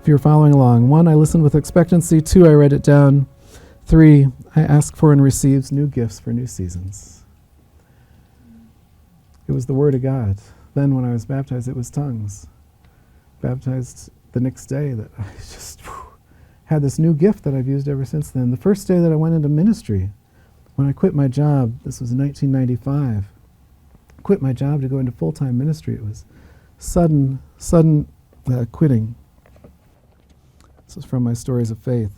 If you're following along, 1, I listened with expectancy. 2, I write it down. 3, I ask for and receives new gifts for new seasons. It was the Word of God. Then when I was baptized, it was tongues. Baptized the next day that I just had this new gift that I've used ever since then. The first day that I went into ministry, when I quit my job, this was in 1995, quit my job to go into full-time ministry. It was sudden quitting. This is from my Stories of Faith.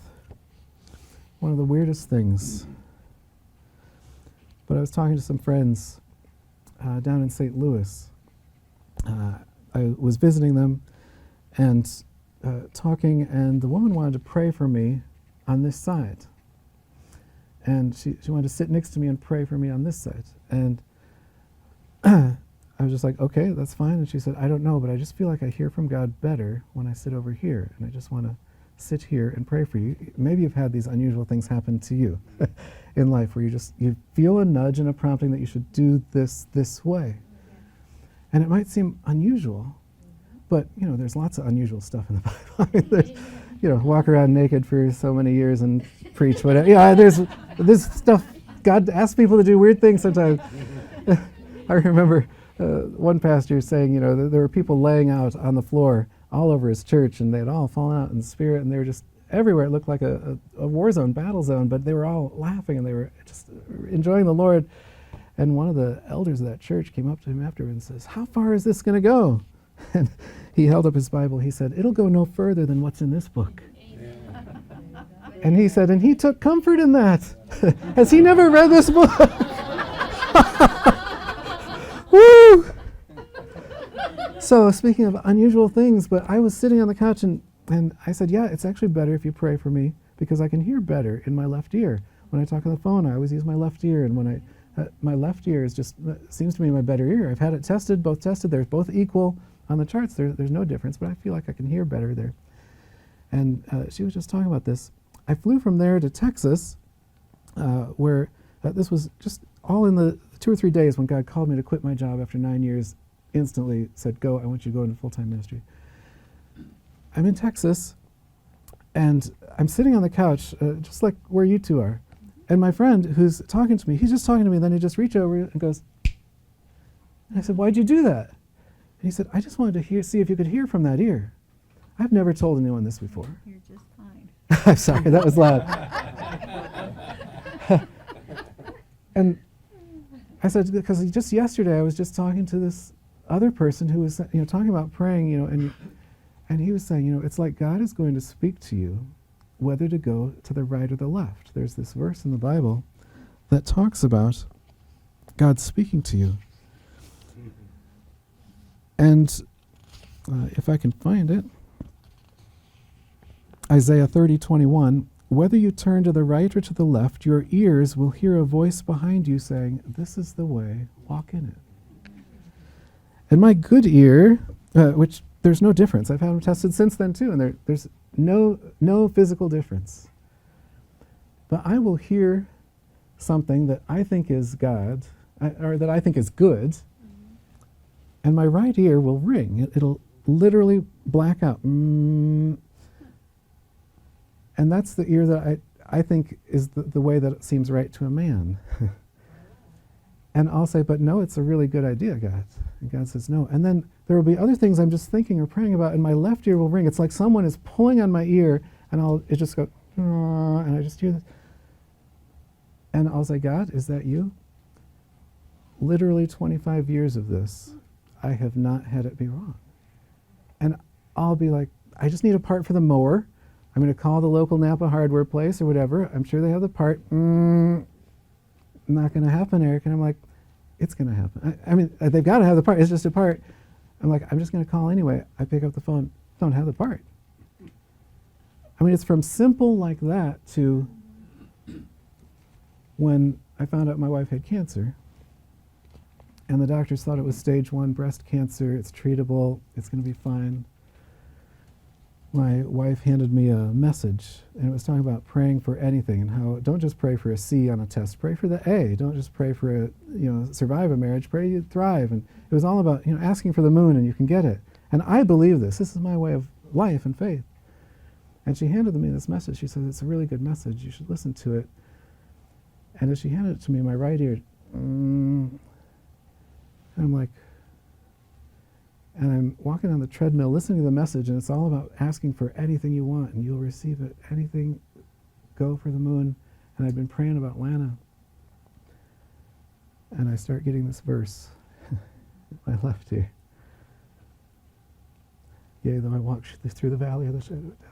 One of the weirdest things. But I was talking to some friends down in St. Louis. I was visiting them and talking, and the woman wanted to pray for me on this side. And she wanted to sit next to me and pray for me on this side. And I was just like, okay, that's fine. And she said, I don't know, but I just feel like I hear from God better when I sit over here. And I just want to sit here and pray for you. Maybe you've had these unusual things happen to you in life where you feel a nudge and a prompting that you should do this way. And it might seem unusual, but there's lots of unusual stuff in the Bible. I mean, walk around naked for so many years and preach whatever. There's this stuff. God asks people to do weird things sometimes. I remember one pastor saying, there were people laying out on the floor all over his church, and they had all fallen out in the spirit, and they were just everywhere. It looked like a war zone, battle zone, but they were all laughing, and they were just enjoying the Lord. And one of the elders of that church came up to him afterwards and says, how far is this going to go? And he held up his Bible. He said, it'll go no further than what's in this book. And he said, and he took comfort in that. Has he never read this book? Woo! So speaking of unusual things, but I was sitting on the couch and I said, yeah, it's actually better if you pray for me because I can hear better in my left ear. When I talk on the phone, I always use my left ear, and when my left ear seems to be my better ear. I've had it tested, both tested. They're both equal on the charts. There's no difference, but I feel like I can hear better there. And she was just talking about this. I flew from there to Texas, where this was just all in the 2 or 3 days when God called me to quit my job after 9 years. Instantly said, go, I want you to go into full-time ministry. I'm in Texas, and I'm sitting on the couch, just like where you two are. And my friend who's talking to me, he's just talking to me, and then he just reached over and goes, and I said, why'd you do that? And he said, I just wanted to see if you could hear from that ear. I've never told anyone this before. You're just fine. I'm sorry, that was loud. And I said, because just yesterday I was just talking to this other person who was talking about praying, and he was saying, it's like God is going to speak to you whether to go to the right or the left. There's this verse in the Bible that talks about God speaking to you. And if I can find it, Isaiah 30:21, whether you turn to the right or to the left, your ears will hear a voice behind you saying, this is the way, walk in it. And my good ear, which there's no difference. I've had them tested since then too, and there's no physical difference. But I will hear something that I think is God, or that I think is good, and my right ear will ring. It'll literally black out. And that's the ear that I think is the way that it seems right to a man. And I'll say, but no, it's a really good idea, God. And God says, no. And then there will be other things I'm just thinking or praying about, and my left ear will ring. It's like someone is pulling on my ear, and it just go, and I just hear this. And I'll say, God, is that you? Literally 25 years of this, I have not had it be wrong. And I'll be like, I just need a part for the mower. I'm going to call the local Napa hardware place or whatever. I'm sure they have the part. Not going to happen, Eric. And I'm like, it's going to happen. I mean, they've got to have the part. It's just a part. I'm like, I'm just going to call anyway. I pick up the phone. Don't have the part. I mean, it's from simple like that to when I found out my wife had cancer, and the doctors thought it was stage 1 breast cancer, it's treatable, it's going to be fine. My wife handed me a message, and it was talking about praying for anything and how don't just pray for a C on a test, pray for the A. Don't just pray for survive a marriage, pray you thrive. And it was all about asking for the moon and you can get it. And I believe this. This is my way of life and faith. And she handed me this message. She said, it's a really good message. You should listen to it. And as she handed it to me, my right ear, and I'm like, and I'm walking on the treadmill listening to the message, and it's all about asking for anything you want, and you'll receive it. Anything, go for the moon. And I'd been praying about Lana. And I start getting this verse, my left ear. Yea, though I walk through the valley of the shadow of death.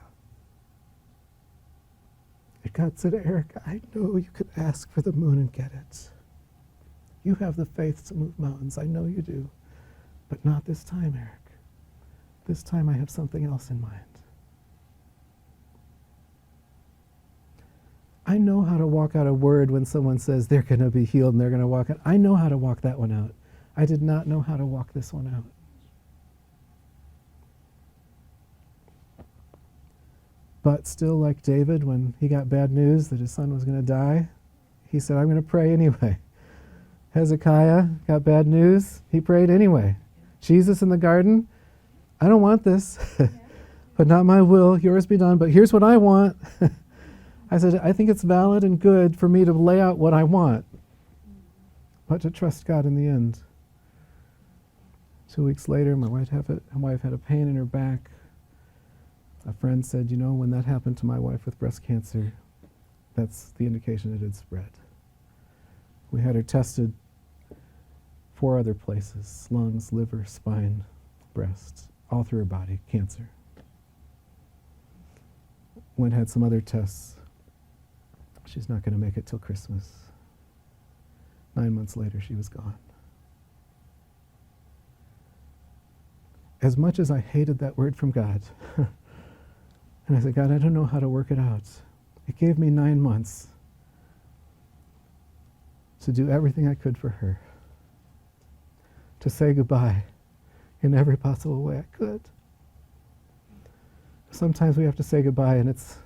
And God said, Eric, I know you could ask for the moon and get it. You have the faith to move mountains. I know you do. But not this time, Eric. This time I have something else in mind. I know how to walk out a word when someone says they're going to be healed and they're going to walk out. I know how to walk that one out. I did not know how to walk this one out. But still, like David, when he got bad news that his son was going to die, he said, I'm going to pray anyway. Hezekiah got bad news. He prayed anyway. Jesus in the garden, I don't want this, but not my will, yours be done, but here's what I want. I said, I think it's valid and good for me to lay out what I want, but to trust God in the end. 2 weeks later, my wife had a pain in her back. A friend said, when that happened to my wife with breast cancer, that's the indication it had spread. We had her tested 4 other places: lungs, liver, spine, breast, all through her body, cancer. Went had some other tests. She's not going to make it till Christmas. 9 months later, she was gone. As much as I hated that word from God, and I said, God, I don't know how to work it out. It gave me 9 months to do everything I could for her, to say goodbye in every possible way I could. Sometimes we have to say goodbye and it's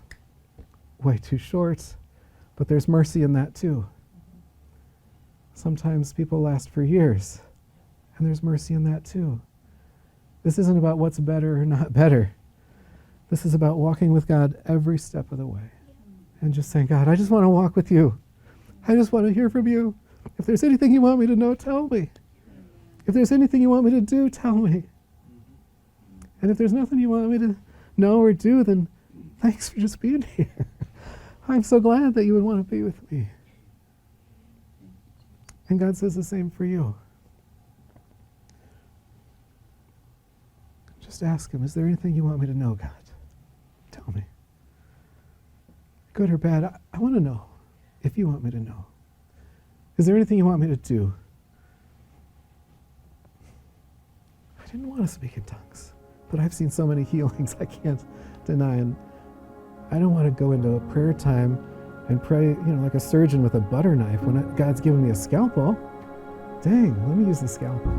way too short, but there's mercy in that too. Sometimes people last for years, and there's mercy in that too. This isn't about what's better or not better. This is about walking with God every step of the way and just saying, God, I just want to walk with you. I just want to hear from you. If there's anything you want me to know, tell me. If there's anything you want me to do, tell me. And if there's nothing you want me to know or do, then thanks for just being here. I'm so glad that you would want to be with me. And God says the same for you. Just ask him, is there anything you want me to know, God? Tell me. Good or bad, I want to know if you want me to know. Is there anything you want me to do? I didn't want to speak in tongues, but I've seen so many healings I can't deny. And I don't want to go into a prayer time and pray, like a surgeon with a butter knife when God's given me a scalpel. Dang, let me use the scalpel.